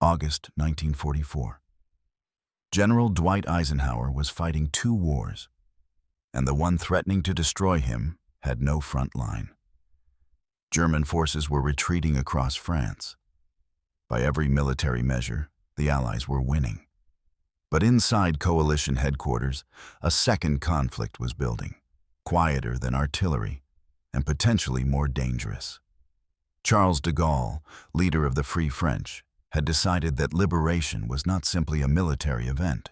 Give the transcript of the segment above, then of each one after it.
August 1944. General Dwight Eisenhower was fighting two wars, and the one threatening to destroy him had no front line. German forces were retreating across France. By every military measure, the Allies were winning. But inside coalition headquarters, a second conflict was building, quieter than artillery, and potentially more dangerous. Charles de Gaulle, leader of the Free French, had decided that liberation was not simply a military event.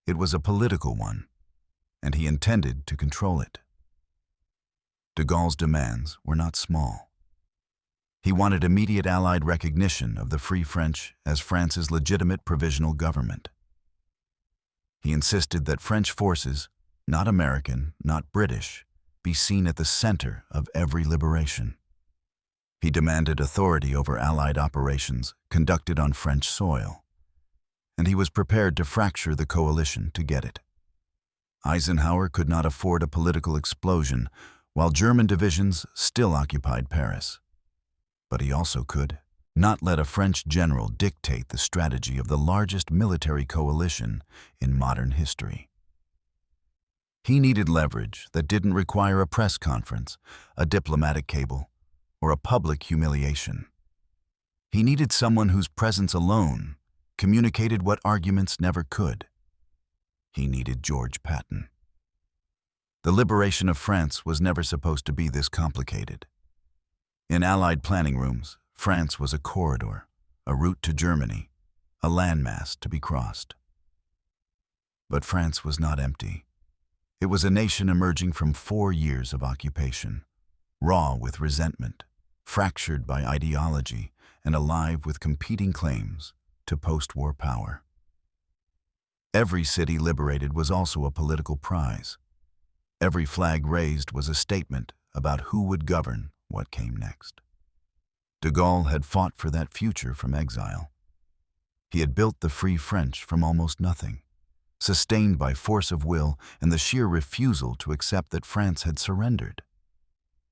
It was a political one, and he intended to control it. De Gaulle's demands were not small. He wanted immediate Allied recognition of the Free French as France's legitimate provisional government. He insisted that French forces, not American, not British, be seen at the center of every liberation. He demanded authority over Allied operations conducted on French soil, and he was prepared to fracture the coalition to get it. Eisenhower could not afford a political explosion while German divisions still occupied Paris. But he also could not let a French general dictate the strategy of the largest military coalition in modern history. He needed leverage that didn't require a press conference, a diplomatic cable, or a public humiliation. He needed someone whose presence alone communicated what arguments never could. He needed George Patton. The liberation of France was never supposed to be this complicated. In Allied planning rooms, France was a corridor, a route to Germany, a landmass to be crossed. But France was not empty. It was a nation emerging from 4 years of occupation, raw with resentment, fractured by ideology, and alive with competing claims to post-war power. Every city liberated was also a political prize. Every flag raised was a statement about who would govern what came next. De Gaulle had fought for that future from exile. He had built the Free French from almost nothing, sustained by force of will and the sheer refusal to accept that France had surrendered.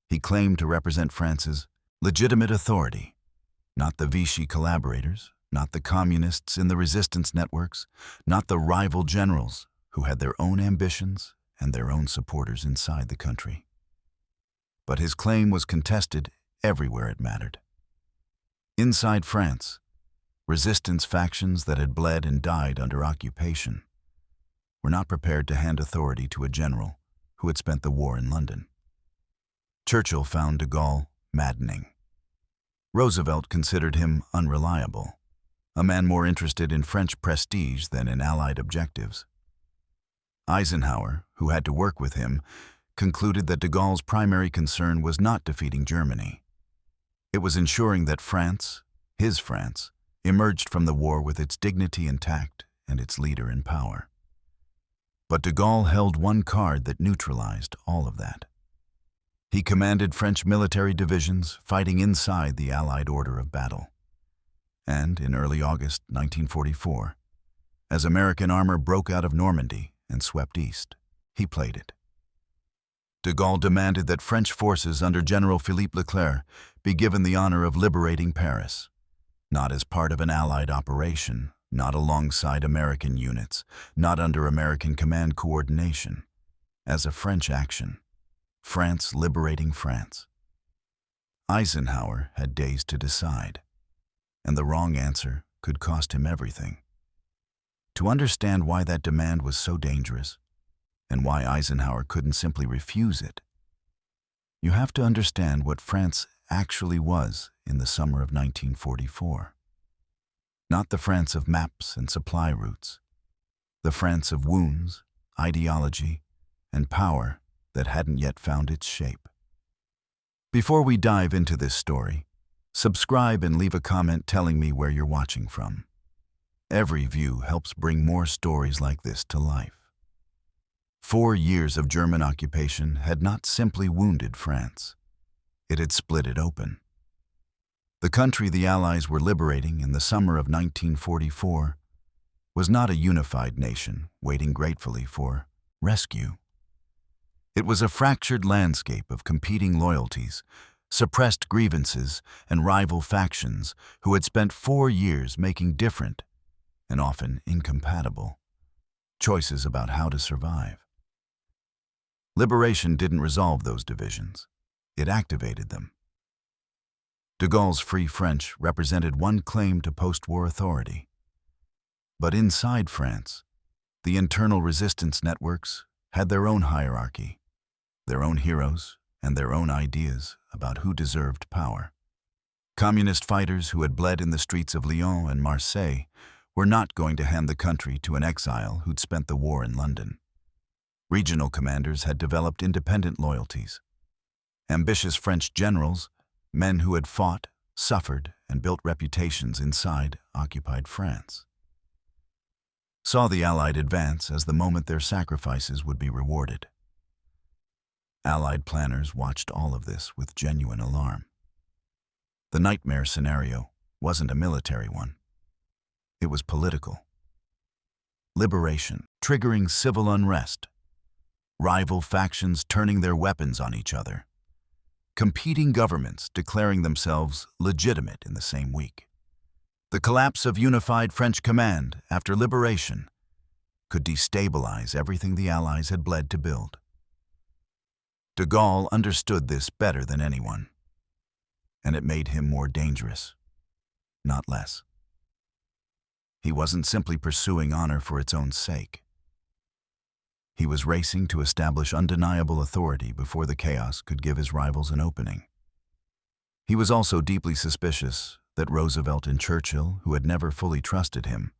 He claimed to represent France's legitimate authority, not the Vichy collaborators, not the communists in the resistance networks, not the rival generals who had their own ambitions and their own supporters inside the country. But his claim was contested everywhere it mattered. Inside France, resistance factions that had bled and died under occupation were not prepared to hand authority to a general who had spent the war in London. Churchill found de Gaulle maddening. Roosevelt considered him unreliable, a man more interested in French prestige than in Allied objectives. Eisenhower, who had to work with him, concluded that de Gaulle's primary concern was not defeating Germany. It was ensuring that France, his France, emerged from the war with its dignity intact and its leader in power. But de Gaulle held one card that neutralized all of that. He commanded French military divisions fighting inside the Allied order of battle. And in early August 1944, as American armor broke out of Normandy and swept east, he played it. De Gaulle demanded that French forces under General Philippe Leclerc be given the honor of liberating Paris, not as part of an Allied operation, not alongside American units, not under American command coordination, as a French action. France liberating France. Eisenhower had days to decide, and the wrong answer could cost him everything. To understand why that demand was so dangerous, and why Eisenhower couldn't simply refuse it, you have to understand what France actually was in the summer of 1944. Not the France of maps and supply routes, the France of wounds, ideology, and power that hadn't yet found its shape. Before we dive into this story, subscribe and leave a comment telling me where you're watching from. Every view helps bring more stories like this to life. 4 years of German occupation had not simply wounded France. It had split it open. The country the Allies were liberating in the summer of 1944 was not a unified nation waiting gratefully for rescue. It was a fractured landscape of competing loyalties, suppressed grievances, and rival factions who had spent 4 years making different, and often incompatible, choices about how to survive. Liberation didn't resolve those divisions. It activated them. De Gaulle's Free French represented one claim to post-war authority. But inside France, the internal resistance networks had their own hierarchy, their own heroes, and their own ideas about who deserved power. Communist fighters who had bled in the streets of Lyon and Marseille were not going to hand the country to an exile who'd spent the war in London. Regional commanders had developed independent loyalties. Ambitious French generals, men who had fought, suffered, and built reputations inside occupied France, saw the Allied advance as the moment their sacrifices would be rewarded. Allied planners watched all of this with genuine alarm. The nightmare scenario wasn't a military one. It was political. Liberation, triggering civil unrest. Rival factions turning their weapons on each other. Competing governments declaring themselves legitimate in the same week. The collapse of unified French command after liberation could destabilize everything the Allies had bled to build. De Gaulle understood this better than anyone, and it made him more dangerous, not less. He wasn't simply pursuing honor for its own sake. He was racing to establish undeniable authority before the chaos could give his rivals an opening. He was also deeply suspicious that Roosevelt and Churchill, who had never fully trusted him,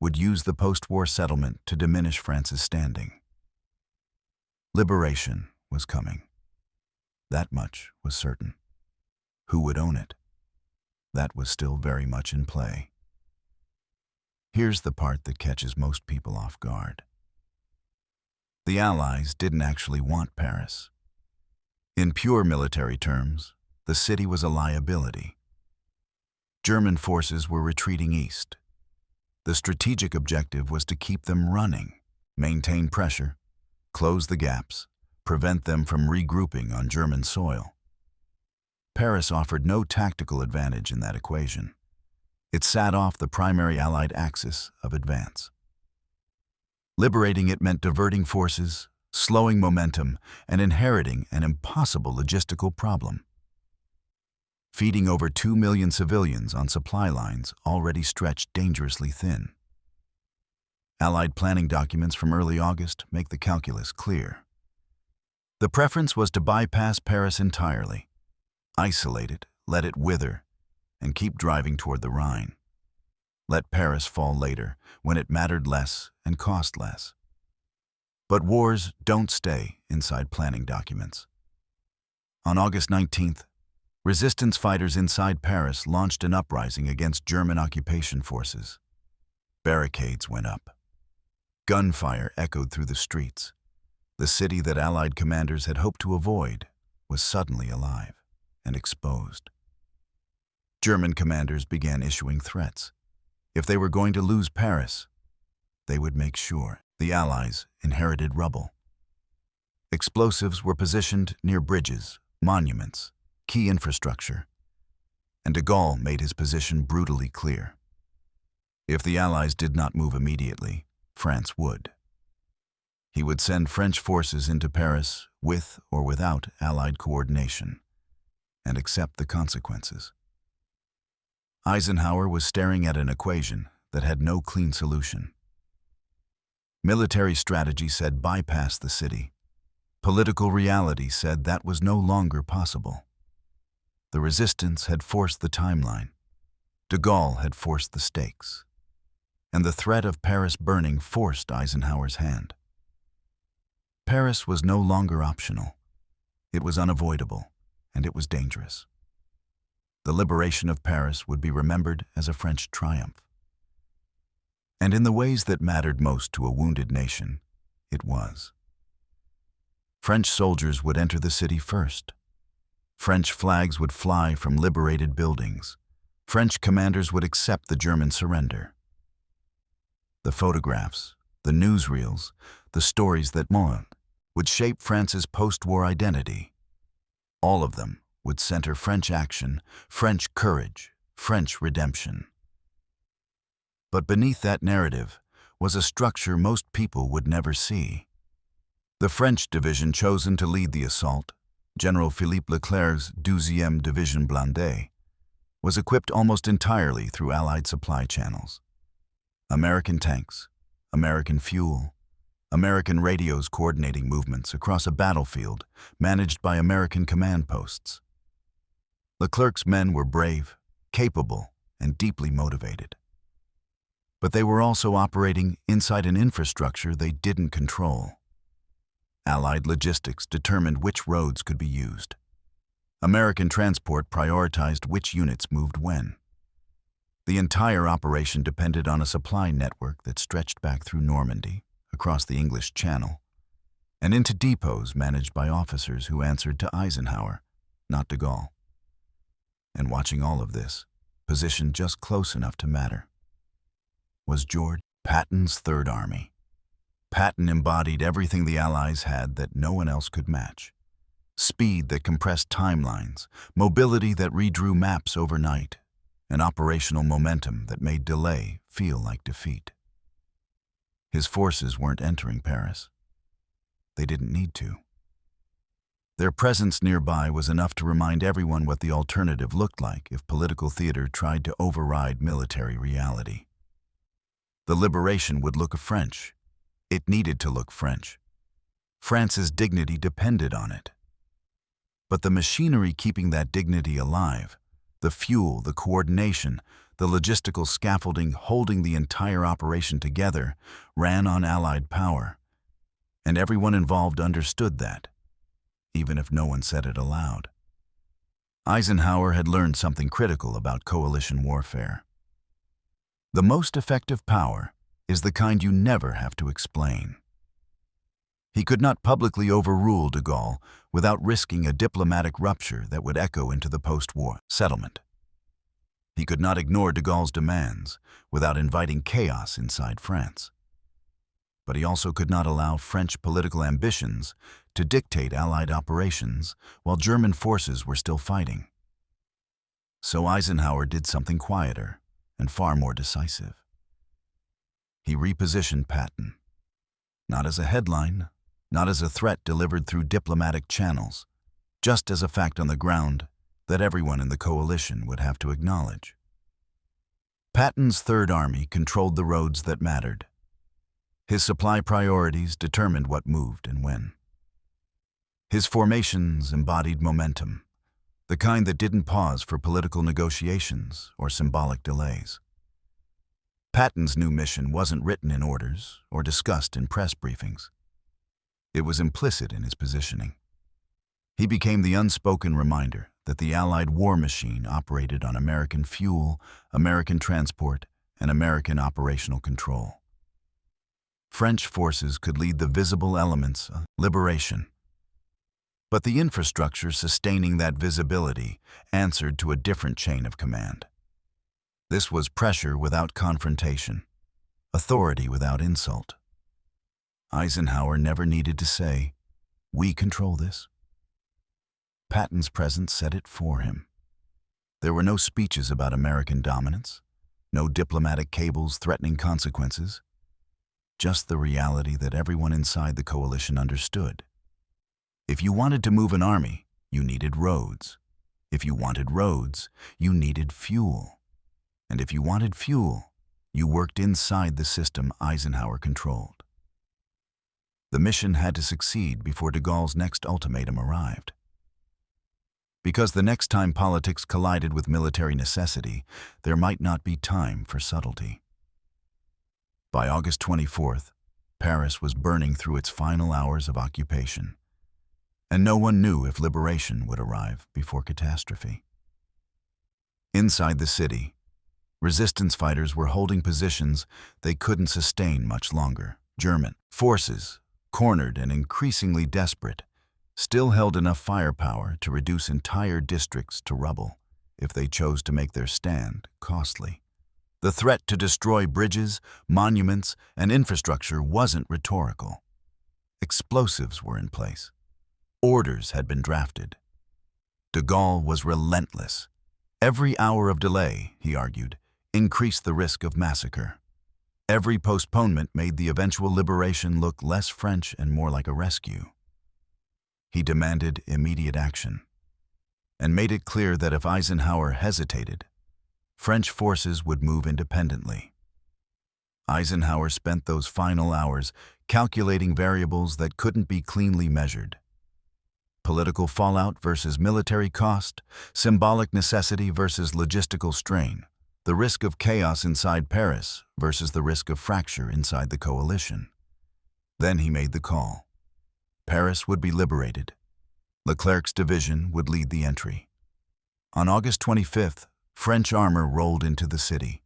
would use the post-war settlement to diminish France's standing. Liberation was coming. That much was certain. Who would own it? That was still very much in play. Here's the part that catches most people off guard. The Allies didn't actually want Paris. In pure military terms, the city was a liability. German forces were retreating east. The strategic objective was to keep them running, maintain pressure, close the gaps, prevent them from regrouping on German soil. Paris offered no tactical advantage in that equation. It sat off the primary Allied axis of advance. Liberating it meant diverting forces, slowing momentum, and inheriting an impossible logistical problem. Feeding over 2 million civilians on supply lines already stretched dangerously thin. Allied planning documents from early August make the calculus clear. The preference was to bypass Paris entirely, isolate it, let it wither, and keep driving toward the Rhine. Let Paris fall later, when it mattered less and cost less. But wars don't stay inside planning documents. On August 19th, resistance fighters inside Paris launched an uprising against German occupation forces. Barricades went up. Gunfire echoed through the streets. The city that Allied commanders had hoped to avoid was suddenly alive and exposed. German commanders began issuing threats. If they were going to lose Paris, they would make sure. The Allies inherited rubble. Explosives were positioned near bridges, monuments, key infrastructure, and de Gaulle made his position brutally clear. If the Allies did not move immediately, France would. He would send French forces into Paris with or without Allied coordination, and accept the consequences. Eisenhower was staring at an equation that had no clean solution. Military strategy said bypass the city. Political reality said that was no longer possible. The resistance had forced the timeline. De Gaulle had forced the stakes. And the threat of Paris burning forced Eisenhower's hand. Paris was no longer optional. It was unavoidable, and it was dangerous. The liberation of Paris would be remembered as a French triumph. And in the ways that mattered most to a wounded nation, it was. French soldiers would enter the city first. French flags would fly from liberated buildings. French commanders would accept the German surrender. The photographs, the newsreels, the stories that would shape France's post-war identity. All of them would center French action, French courage, French redemption. But beneath that narrative was a structure most people would never see. The French division chosen to lead the assault, General Philippe Leclerc's 12e Division Blindée, was equipped almost entirely through Allied supply channels. American tanks, American fuel, American radios coordinating movements across a battlefield managed by American command posts. Leclerc's men were brave, capable, and deeply motivated. But they were also operating inside an infrastructure they didn't control. Allied logistics determined which roads could be used. American transport prioritized which units moved when. The entire operation depended on a supply network that stretched back through Normandy, across the English Channel, and into depots managed by officers who answered to Eisenhower, not de Gaulle. And watching all of this, positioned just close enough to matter, was George Patton's Third Army. Patton embodied everything the Allies had that no one else could match. Speed that compressed timelines, mobility that redrew maps overnight, and operational momentum that made delay feel like defeat. His forces weren't entering Paris. They didn't need to. Their presence nearby was enough to remind everyone what the alternative looked like if political theater tried to override military reality. The liberation would look French. It needed to look French. France's dignity depended on it. But the machinery keeping that dignity alive, the fuel, the coordination, the logistical scaffolding holding the entire operation together, ran on Allied power. And everyone involved understood that, even if no one said it aloud. Eisenhower had learned something critical about coalition warfare. The most effective power is the kind you never have to explain. He could not publicly overrule de Gaulle without risking a diplomatic rupture that would echo into the post-war settlement. He could not ignore de Gaulle's demands without inviting chaos inside France. But he also could not allow French political ambitions to dictate Allied operations while German forces were still fighting. So Eisenhower did something quieter and far more decisive. He repositioned Patton, not as a headline, not as a threat delivered through diplomatic channels, just as a fact on the ground that everyone in the coalition would have to acknowledge. Patton's Third Army controlled the roads that mattered. His supply priorities determined what moved and when. His formations embodied momentum, the kind that didn't pause for political negotiations or symbolic delays. Patton's new mission wasn't written in orders or discussed in press briefings. It was implicit in his positioning. He became the unspoken reminder that the Allied war machine operated on American fuel, American transport, and American operational control. French forces could lead the visible elements of liberation, but the infrastructure sustaining that visibility answered to a different chain of command. This was pressure without confrontation, authority without insult. Eisenhower never needed to say, "We control this." Patton's presence said it for him. There were no speeches about American dominance, no diplomatic cables threatening consequences, just the reality that everyone inside the coalition understood. If you wanted to move an army, you needed roads. If you wanted roads, you needed fuel. And if you wanted fuel, you worked inside the system Eisenhower controlled. The mission had to succeed before de Gaulle's next ultimatum arrived. Because the next time politics collided with military necessity, there might not be time for subtlety. By August 24th, Paris was burning through its final hours of occupation, and no one knew if liberation would arrive before catastrophe. Inside the city, resistance fighters were holding positions they couldn't sustain much longer. German forces, cornered and increasingly desperate, still held enough firepower to reduce entire districts to rubble if they chose to make their stand costly. The threat to destroy bridges, monuments, and infrastructure wasn't rhetorical. Explosives were in place. Orders had been drafted. De Gaulle was relentless. Every hour of delay, he argued, increased the risk of massacre. Every postponement made the eventual liberation look less French and more like a rescue. He demanded immediate action, and made it clear that if Eisenhower hesitated, French forces would move independently. Eisenhower spent those final hours calculating variables that couldn't be cleanly measured. Political fallout versus military cost, symbolic necessity versus logistical strain, the risk of chaos inside Paris versus the risk of fracture inside the coalition. Then he made the call. Paris would be liberated. Leclerc's division would lead the entry. On August 25th, French armor rolled into the city.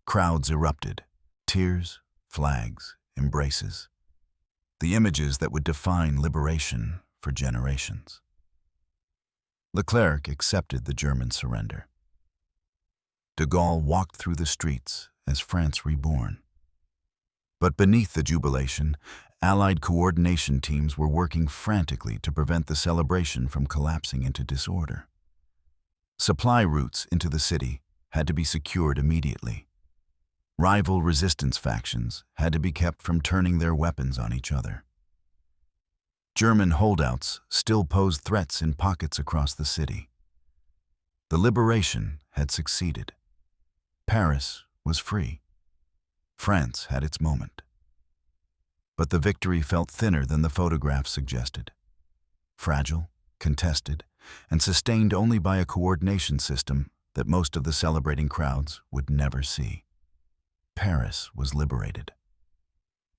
Crowds erupted. Tears, flags, embraces. The images that would define liberation for generations. Leclerc accepted the German surrender. De Gaulle walked through the streets as France reborn. But beneath the jubilation, Allied coordination teams were working frantically to prevent the celebration from collapsing into disorder. Supply routes into the city had to be secured immediately. Rival resistance factions had to be kept from turning their weapons on each other. German holdouts still posed threats in pockets across the city. The liberation had succeeded. Paris was free. France had its moment. But the victory felt thinner than the photographs suggested. Fragile, contested, and sustained only by a coordination system that most of the celebrating crowds would never see. Paris was liberated.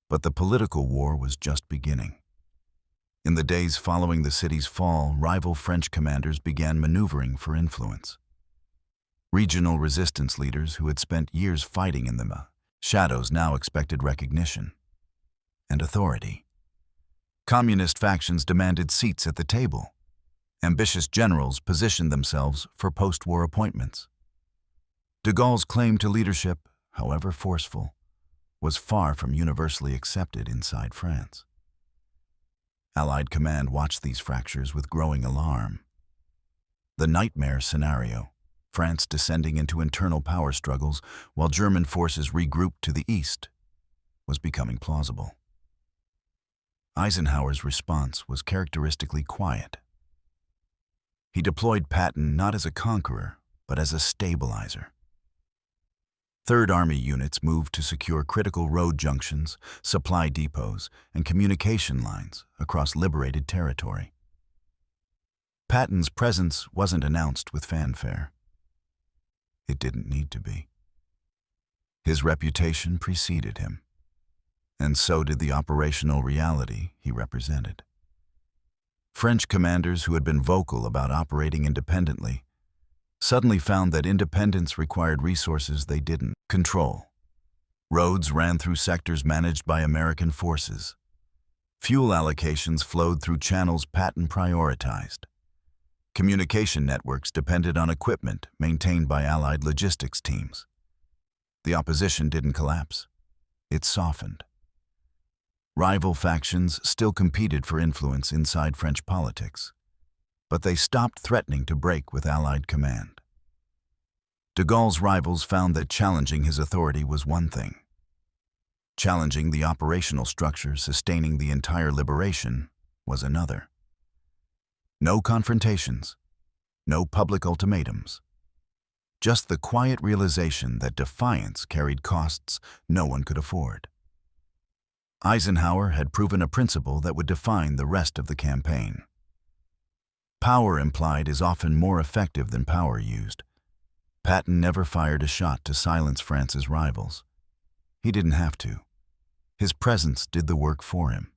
But the political war was just beginning. In the days following the city's fall, rival French commanders began maneuvering for influence. Regional resistance leaders who had spent years fighting in the shadows now expected recognition and authority. Communist factions demanded seats at the table. Ambitious generals positioned themselves for post-war appointments. De Gaulle's claim to leadership, however forceful, was far from universally accepted inside France. Allied command watched these fractures with growing alarm. The nightmare scenario, France descending into internal power struggles while German forces regrouped to the east, was becoming plausible. Eisenhower's response was characteristically quiet. He deployed Patton not as a conqueror, but as a stabilizer. Third Army units moved to secure critical road junctions, supply depots, and communication lines across liberated territory. Patton's presence wasn't announced with fanfare. It didn't need to be. His reputation preceded him, and so did the operational reality he represented. French commanders who had been vocal about operating independently suddenly found that independence required resources they didn't control. Roads ran through sectors managed by American forces. Fuel allocations flowed through channels Patton prioritized. Communication networks depended on equipment maintained by Allied logistics teams. The opposition didn't collapse. It softened. Rival factions still competed for influence inside French politics, but they stopped threatening to break with Allied command. De Gaulle's rivals found that challenging his authority was one thing. Challenging the operational structure sustaining the entire liberation was another. No confrontations, no public ultimatums. Just the quiet realization that defiance carried costs no one could afford. Eisenhower had proven a principle that would define the rest of the campaign. Power implied is often more effective than power used. Patton never fired a shot to silence France's rivals. He didn't have to. His presence did the work for him.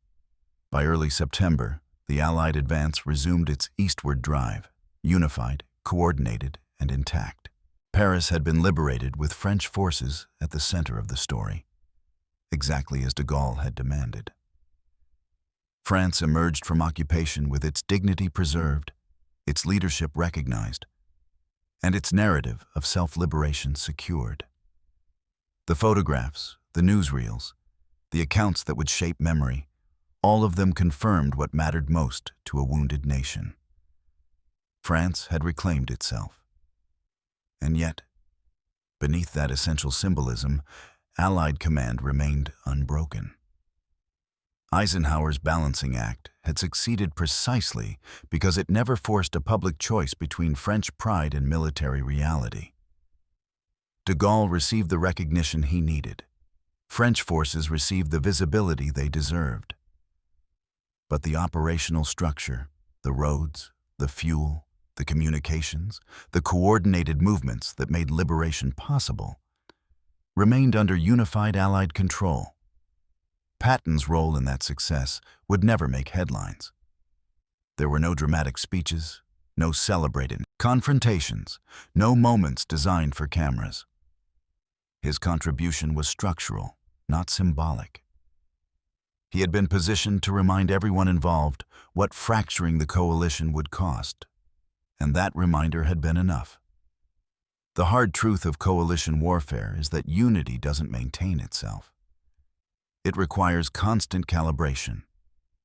By early September, the Allied advance resumed its eastward drive, unified, coordinated, and intact. Paris had been liberated with French forces at the center of the story, exactly as de Gaulle had demanded. France emerged from occupation with its dignity preserved, its leadership recognized, and its narrative of self-liberation secured. The photographs, the newsreels, the accounts that would shape memory, all of them confirmed what mattered most to a wounded nation. France had reclaimed itself. And yet, beneath that essential symbolism, Allied command remained unbroken. Eisenhower's balancing act had succeeded precisely because it never forced a public choice between French pride and military reality. De Gaulle received the recognition he needed. French forces received the visibility they deserved. But the operational structure, the roads, the fuel, the communications, the coordinated movements that made liberation possible, remained under unified Allied control. Patton's role in that success would never make headlines. There were no dramatic speeches, no celebrated confrontations, no moments designed for cameras. His contribution was structural, not symbolic. He had been positioned to remind everyone involved what fracturing the coalition would cost, and that reminder had been enough. The hard truth of coalition warfare is that unity doesn't maintain itself. It requires constant calibration,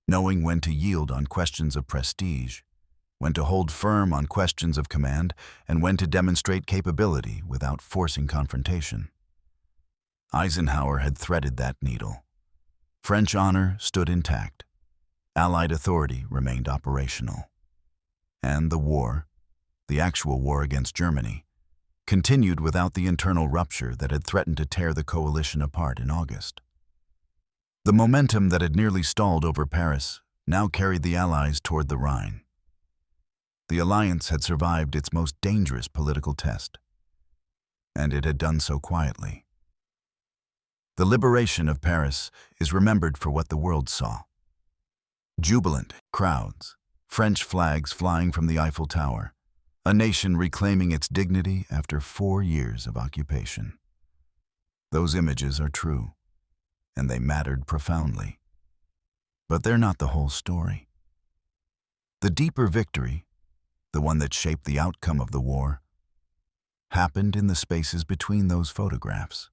knowing when to yield on questions of prestige, when to hold firm on questions of command, and when to demonstrate capability without forcing confrontation. Eisenhower had threaded that needle. French honor stood intact. Allied authority remained operational. And the war, the actual war against Germany, continued without the internal rupture that had threatened to tear the coalition apart in August. The momentum that had nearly stalled over Paris now carried the Allies toward the Rhine. The alliance had survived its most dangerous political test, and it had done so quietly. The liberation of Paris is remembered for what the world saw. Jubilant crowds, French flags flying from the Eiffel Tower, a nation reclaiming its dignity after 4 years of occupation. Those images are true, and they mattered profoundly. But they're not the whole story. The deeper victory, the one that shaped the outcome of the war, happened in the spaces between those photographs.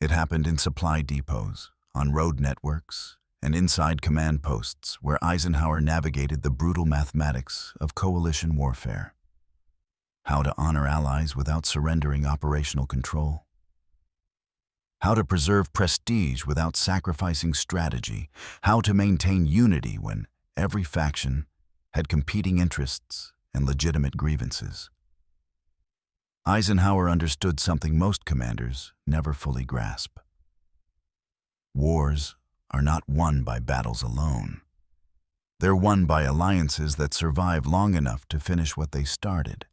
It happened in supply depots, on road networks, and inside command posts where Eisenhower navigated the brutal mathematics of coalition warfare. How to honor allies without surrendering operational control. How to preserve prestige without sacrificing strategy. How to maintain unity when every faction had competing interests and legitimate grievances. Eisenhower understood something most commanders never fully grasp. Wars are not won by battles alone. They're won by alliances that survive long enough to finish what they started.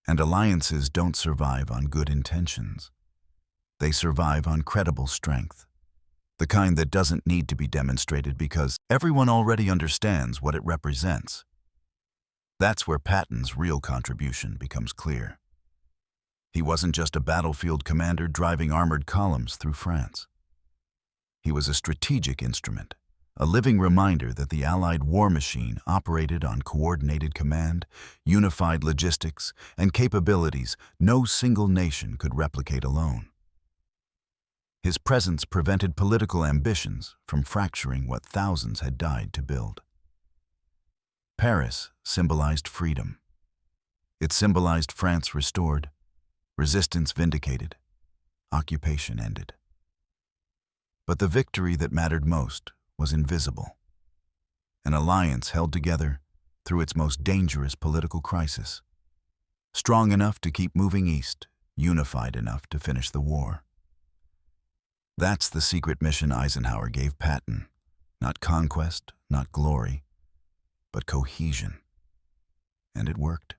And alliances don't survive on good intentions. They survive on credible strength, the kind that doesn't need to be demonstrated because everyone already understands what it represents. That's where Patton's real contribution becomes clear. He wasn't just a battlefield commander driving armored columns through France. He was a strategic instrument, a living reminder that the Allied war machine operated on coordinated command, unified logistics, and capabilities no single nation could replicate alone. His presence prevented political ambitions from fracturing what thousands had died to build. Paris symbolized freedom. It symbolized France restored, resistance vindicated, occupation ended. But the victory that mattered most was invisible. An alliance held together through its most dangerous political crisis, strong enough to keep moving east, unified enough to finish the war. That's the secret mission Eisenhower gave Patton. Not conquest, not glory, but cohesion. And it worked.